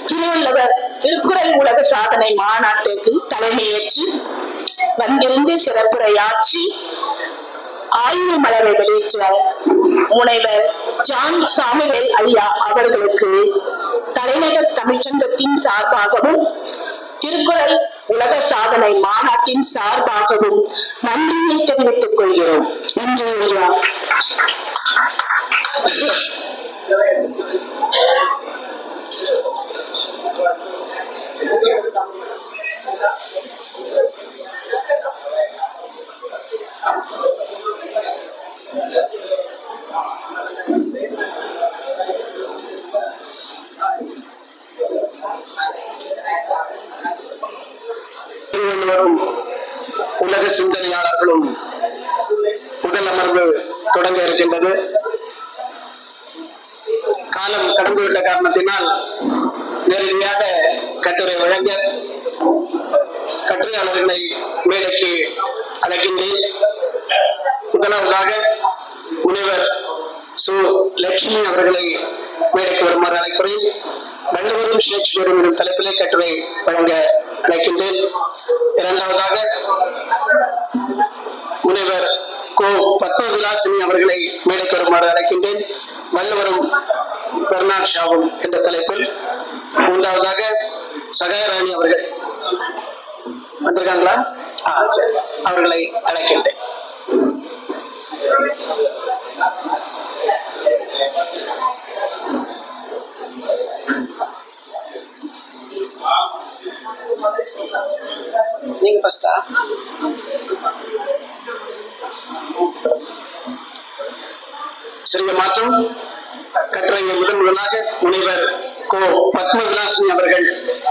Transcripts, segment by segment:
திருவள்ளுவர் திருக்குறள் உலக சாதனை மாநாட்டிற்கு தலைமையேற்று வந்திருந்து சிறப்புரையாற்றி ஆய்வு மலரை வெளியிட்ட முனைவர் ஜான் சாமுவேல் ஐயா அவர்களுக்கு தலைநகர் தமிழ்ச்சங்கத்தின் சார்பாகவும் திருக்குறள் உலக சாதனை மாநாட்டின் சார்பாகவும் நன்றியை தெரிவித்துக் கொள்கிறோம். நன்றி ஐயா. திருவள்ளுவரும் உலக சிந்தனையாளர்களும் முதல் அமர்வு தொடங்க இருக்கின்றது. காலம் கடந்துவிட்ட காரணத்தினால் நேரடியாக கட்டுரை வழங்க கட்டுரையாளர்களை மேடைக்கு அழைக்கின்றேன். முதலாவதாக முனைவர் சு லட்சுமி அவர்களை மேடைக்கு வருமாறு அழைக்கிறேன். வள்ளுவரும் ஷேக்ஸ்பியரும் எனும் தலைப்பிலே கட்டுரை வழங்க அழைக்கின்றேன். இரண்டாவதாக முனைவர் கோ பத்மவிலாசினி அவர்களை மேடைக்கு வருமாறு அழைக்கின்றேன். வள்ளுவரும் பெர்னார்ட் ஷாவும் என்ற தலைப்பில். மூன்றாவதாக சகாயராணி அவர்கள் வந்திருக்காங்களா? சரி, அவர்களை அழைக்கின்றேன். நீங்க ஃபர்ஸ்டா? சிறிய மாற்றம். கட்டுரையை முதலாக முனைவர் கோ பத்மவிலாசினி அவர்கள்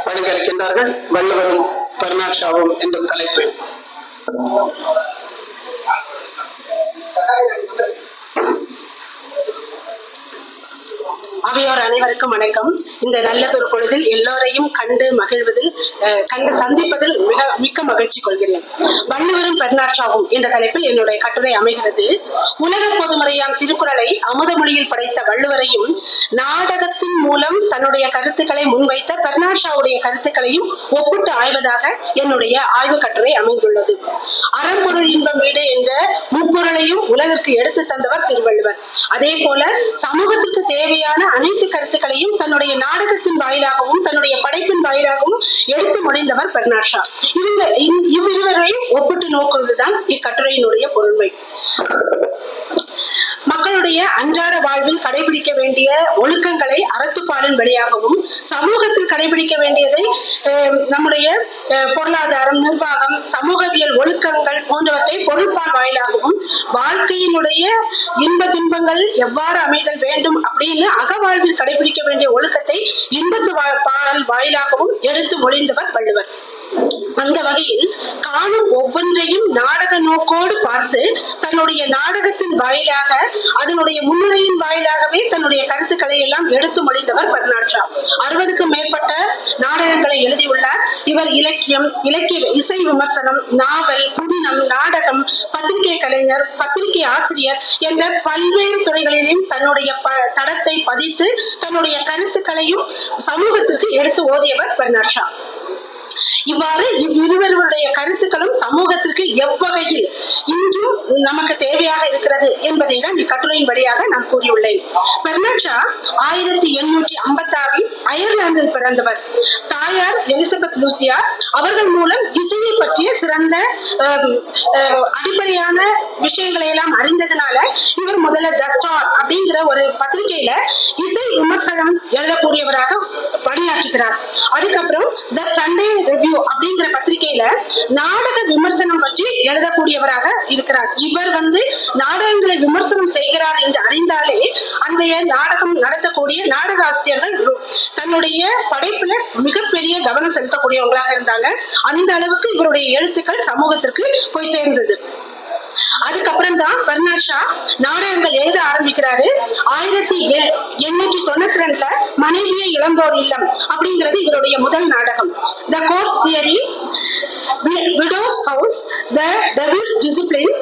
வழங்க இருக்கின்றார்கள். வள்ளுவரும் பெர்னார்ட் ஷாவும் என்ற தலைப்பு. அவையோர் அனைவருக்கும் வணக்கம். இந்த நல்லதொரு பொழுதில் எல்லோரையும் கண்டு சந்திப்பதில் மிக்க மகிழ்ச்சி கொள்கிறேன். வள்ளுவரும் பெர்னார்ட் ஷாவும் என்ற தலைப்பில் என்னுடைய கட்டுரை அமைகிறது. உலக பொதுமறையாம் திருக்குறளை அமுத மொழியில் படைத்த வள்ளுவரையும் நாடகத்தின் மூலம் தன்னுடைய கருத்துக்களை முன்வைத்த பெர்னார்ட் ஷாவுடைய கருத்துக்களையும் ஒப்பிட்டு ஆய்வதாக என்னுடைய ஆய்வு கட்டுரை அமைந்துள்ளது. அறம்பொருள் இன்பம் வீடு என்ற முப்பொருளையும் உலகிற்கு எடுத்து தந்தவர் திருவள்ளுவர். அதே போல சமூகத்திற்கு தேவையான அனைத்து கருத்துக்களையும் தன்னுடைய நாடகத்தின் வாயிலாகவும் தன்னுடைய படைப்பின் வாயிலாகவும் எடுத்து முடிந்தவர் பெர்னார்ட் ஷா. இவ்விருவரையும் ஒப்பிட்டு நோக்குவதுதான் இக்கட்டுரையினுடைய பொருண்மை. மக்களுடைய அன்றாட வாழ்வில் கடைபிடிக்க வேண்டிய ஒழுக்கங்களை அறத்துப்பாலின் வழியாகவும் சமூகத்தில் கடைபிடிக்க வேண்டியதை நம்முடைய பொருளாதாரம், நிர்வாகம், சமூகவியல் ஒழுக்கங்கள் போன்றவற்றை பொருட்பால் வாயிலாகவும் வாழ்க்கையினுடைய இன்ப துன்பங்கள் எவ்வாறு அமைதல் வேண்டும் அப்படின்னு அகவாழ்வில் கடைபிடிக்க வேண்டிய ஒழுக்கத்தை இன்பத்து பால் வாயிலாகவும் எடுத்து மொழிந்தவர் வள்ளுவர். அந்த வகையில் காணும் ஒவ்வொன்றையும் நாடக நோக்கோடு பார்த்து தன்னுடைய நாடகத்தின் வாயிலாக அதனுடைய முன்னுரையின் வாயிலாகவே தன்னுடைய கருத்துக்களை எல்லாம் எடுத்து மொழிந்தவர் பெர்னார்ட் ஷா. 60க்கும் மேற்பட்ட நாடகங்களை எழுதியுள்ளார். இவர் இலக்கியம், இசை விமர்சனம், நாவல், புதினம், நாடகம், பத்திரிகை கலைஞர், பத்திரிகை ஆசிரியர் என்ற பல்வேறு துறைகளிலும் தன்னுடைய தடத்தை பதித்து தன்னுடைய கருத்துக்களையும் சமூகத்திற்கு எடுத்து ஓதியவர் பெர்னார்ட் ஷா. இவ்வாறு இவ்விருவருடைய கருத்துக்களும் சமூகத்திற்கு எவ்வகையில் இன்றும் நமக்கு தேவையாக இருக்கிறது என்பதை தான் இக்கட்டுரையின் வழியாக நான் கூறியுள்ளேன். பெர்னார்ட் ஷா 1856 அயர்லாந்தில் பிறந்தவர். தாயார் எலிசபெத் லூசியா. அவர்கள் மூலம் இசையை பற்றிய சிறந்த அடிப்படையான விஷயங்களை எல்லாம் அறிந்ததுனால இவர் முதல்ல த ஸ்டார் அப்படிங்கிற ஒரு பத்திரிகையில இசை விமர்சனம் எழுதக்கூடியவராக பணியாற்றுகிறார். அதுக்கப்புறம் த சண்டே ரிவ்யூ அப்படிங்கிற பத்திரிகையில நாடக விமர்சனம் பற்றி எழுதக்கூடியவராக இருக்கிறார். இவர் நாடகங்களை விமர்சனம் செய்கிறார் என்று அறிந்தாலே அந்த நாடகம் நடத்தக்கூடிய நாடக ஆசிரியர்கள் தன்னுடைய படைப்புல மிகப்பெரிய கவனம் செலுத்தக்கூடியவங்களாக இருந்தாங்க. அந்த அளவுக்கு இவருடைய எழுத்துக்கள் சமூகத்திற்கு போய் சேர்ந்தது. அதுக்கப்புறம் தான் பெர்னார்ட் ஷா நாடகங்கள் எழுத ஆரம்பிக்கிறாரு. 1892 மனைவியை இழந்தோர் இல்லம் அப்படிங்கிறது இவருடைய முதல் நாடகம். The court theory, widow's house, the devil's discipline,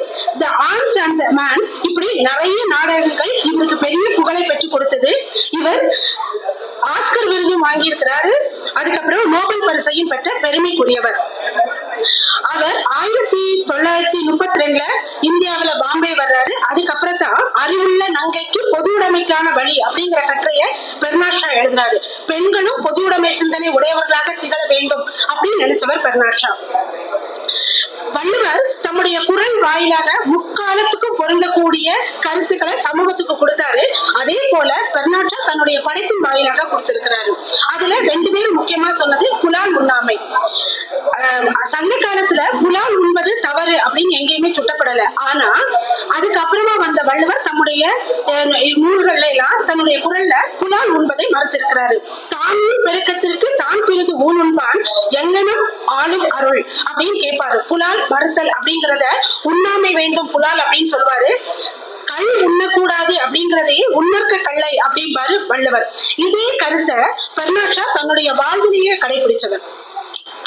the arms and இவருக்கு பெரிய புகழை பெற்றுக் கொடுத்தது. இவர் ஆஸ்கர் விருதும் வாங்கியிருக்கிறாரு. அதுக்கப்புறம் நோபல் பரிசையும் பெற்ற பெருமைக்குரியவர். அவர் 1932 இந்தியாவில பாம்பே வர்றாரு. அதுக்கப்புறம் தான் அறிவுள்ள நங்கைக்கு பொது உடைமைக்கான வழி அப்படிங்கிற கட்டுரையை பெர்னாட் ஷா எழுதினாரு. பெண்களும் பொது உடைமை சிந்தனை உடையவர்களாக திகழ வேண்டும் அப்படின்னு நினைச்சவர் பெர்னாட் ஷா. வள்ளுவர் தம்முடைய குரல் வாயிலாக முக்காலத்துக்கும் பொருந்தக்கூடிய கருத்துக்களை சமூகத்துக்கு கொடுத்தாரு. அதே போல பெர்னாட் ஷா தன்னுடைய படைப்பின் வாயிலாக கொடுத்திருக்கிறாரு. அதுல 2 பேரும் முக்கியமா சொன்னது புலால் உண்ணாமை. சங்க காலத்துல புலால் உண்பது தவறு அப்படின்னு எங்கேயுமே சுட்டப்படல. ஆனா அதுக்கப்புறமா வந்த வள்ளுவர் தம்முடைய நூல்கள்ல எல்லாம் தன்னுடைய குரல்ல புலால் உண்பதை மறுத்திருக்கிறாரு. தானும் பெருக்கத்திற்கு தான் பிரிது ஊன் உண்பான் எங்கனும் ஆளும் அருள் அப்படின்னு கேட்பாரு. புலால் மறுத்தல் அப்படிங்கறத உண்ணாமை வேண்டும் புலால் அப்படின்னு சொல்வாரு. கல் உண்ணக்கூடாது அப்படிங்கறதையே உண்ணற்க கல்லை அப்படின்பாரு வள்ளுவர். இதே கருத்தை பெர்னாட் ஷா தன்னுடைய வாழ்விலேயே கடைபிடிச்சவர்.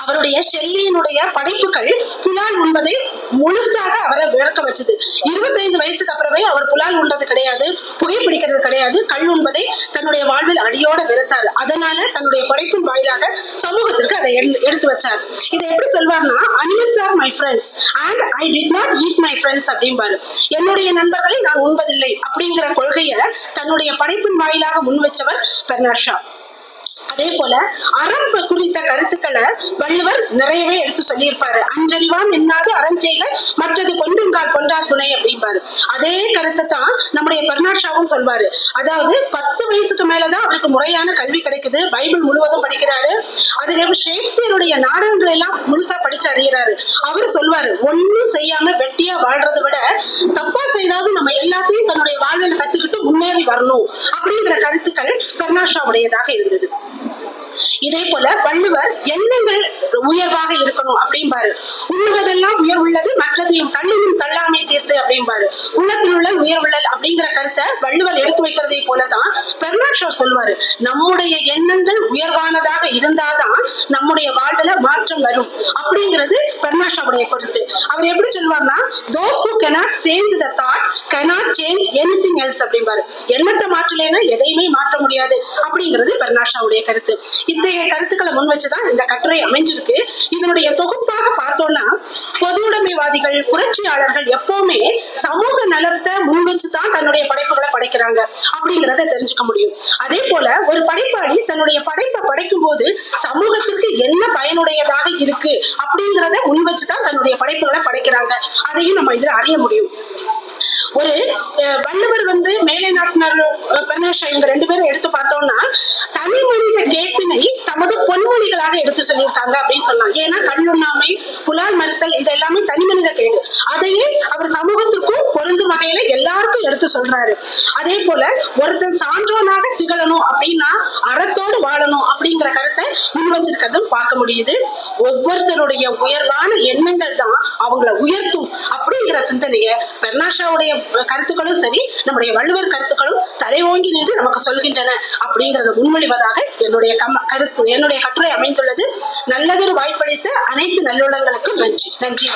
அவருடைய ஷெல்லியினுடைய படைப்புகள் புலால் உண்பதை முழுசாக அவரை விளக்க வச்சது. 25 வயசுக்கு அப்புறமே அவர் புலால் உண்றது கிடையாது, புகைப்பிடிக்கிறது கிடையாது, கல் உண்பதை தன்னுடைய வாழ்வில் அடியோட வெறுத்தாரு. அதனால தன்னுடைய படைப்பின் வாயிலாக சமூகத்திற்கு அதை எடுத்து வச்சார். இதை எப்படி சொல்வார்னா, animals are my friends and I did not eat my friends அப்படிம்பாரு. என்னுடைய நண்பர்களை நான் உண்பதில்லை அப்படிங்கிற கொள்கையை தன்னுடைய படைப்பின் வாயிலாக முன் வச்சவர் பெர்னாட் ஷா. அதே போல அறம் குறித்த கருத்துக்களை வள்ளுவர் நிறையவே எடுத்து சொல்லியிருப்பாரு. அஞ்சறிவான் என்னாது அறஞ்செய்க மற்றது கொன்றுங்கால் கொன்றால் துணை அப்படிம்பாரு. அதே கருத்தை தான் நம்முடைய பெர்னாட் ஷாவும் சொல்வாரு. அதாவது 10 வயசுக்கு மேலதான் அவருக்கு முறையான கல்வி கிடைக்குது. பைபிள் முழுவதும் படிக்கிறாரு. அதுல ஷேக்ஸ்பியருடைய நாடகங்கள் எல்லாம் முழுசா படிச்சு அறியறாரு. அவர் சொல்வாரு, ஒன்னும் செய்யாம வெட்டியா வாழ்றதை விட தப்பா செய்தாவது நம்ம எல்லாத்தையும் தன்னுடைய வாழ்வில் கத்துக்கிட்டு முன்னேறி வரணும் அப்படிங்கிற கருத்துக்கள் பெர்னாட் ஷா உடையதாக இருந்தது. இதே போல வள்ளுவர் எண்ணங்கள் உயர்வாக இருக்கணும் அப்படிம்பாரு. உண்ணுவதெல்லாம் உயர் உள்ளது மற்றதையும் தள்ளினும் தள்ளாமை தீர்த்து அப்படிம்பாரு. உள்ளத்தில் உள்ள உயர் உள்ளல் அப்படிங்கிற கருத்தை வள்ளுவர் எடுத்து வைக்கிறதை போலதான் பெர்னாட் ஷா சொல்வாரு. நம்முடைய எண்ணங்கள் உயர்வானதாக இருந்தாதான் நம்முடைய வாழ்வுல மாற்றம் வரும் அப்படிங்கிறது பெர்னாட் ஷாவுடைய கருத்து. அவர் எப்படி சொல்வார்னா, those who cannot change the thought cannot change anything else அப்படிம்பாரு. எண்ணத்தை மாற்றலைன்னா எதையுமே மாற்ற முடியாது அப்படிங்கிறது பெர்னாட் ஷாவுடைய கருத்து. இத்தகைய கருத்துக்களை முன் வச்சுதான் இந்த கட்டுரை அமைஞ்சிருக்கு. இதனுடைய தொகுப்பாக பார்த்தோம்னா, பொது உடைமைவாதிகள் புரட்சியாளர்கள் எப்பவுமே சமூக நலத்தை முன் வச்சுதான் தன்னுடைய படைப்புகளை படைக்கிறாங்க அப்படிங்கிறத தெரிஞ்சுக்க முடியும். அதே போல ஒரு படைப்பாளி தன்னுடைய படைப்பை படைக்கும் போது சமூகத்துக்கு என்ன பயனுடையதாக இருக்கு அப்படிங்கிறத முன் வச்சுதான் தன்னுடைய படைப்புகளை படைக்கிறாங்க. அதையும் நம்ம இதுல அறிய முடியும். ஒரு வள்ளுவர் மேலை நாட்டினர் பெர்னாட் ஷா இவங்க 2 பேரும் எடுத்து பார்த்தோம்னா, தனி மனித கேட்பினை தமது பொன்மொழிகளாக எடுத்து சொல்லியிருக்காங்க அப்படின்னு சொல்லலாம். ஏன்னா கல்லுண்ணாமை, புலால் மறுத்தல் இது எல்லாமே தனி மனித கேடு. அதையே அவர் சமூகத்திற்கும் பொருந்தும் வகையில எல்லாருக்கும் எடுத்து சொல்றாரு. அதே போல ஒருத்தன் சான்றோனாக திகழணும் அப்படின்னா அறத்தோடு வாழணும் அப்படிங்கிற கருத்தை முன் வச்சிருக்கிறதும் பார்க்க முடியுது. ஒவ்வொருத்தருடைய உயர்வான எண்ணங்கள் தான் அவங்களை உயர்த்தும் அப்படிங்கிற சிந்தனைய பெர்னாட் ஷாவுடைய கருத்துக்களும் சரி, நம்முடைய வள்ளுவர் கருத்துக்களும் தலை ஓங்கி நின்று நமக்கு சொல்கின்றன அப்படிங்கறத முன்மொழிவதாக என்னுடைய கட்டுரை அமைந்துள்ளது. நல்லதொரு வாய்ப்பளித்த அனைத்து நல்லுள்ளங்களுக்கும் நன்றி.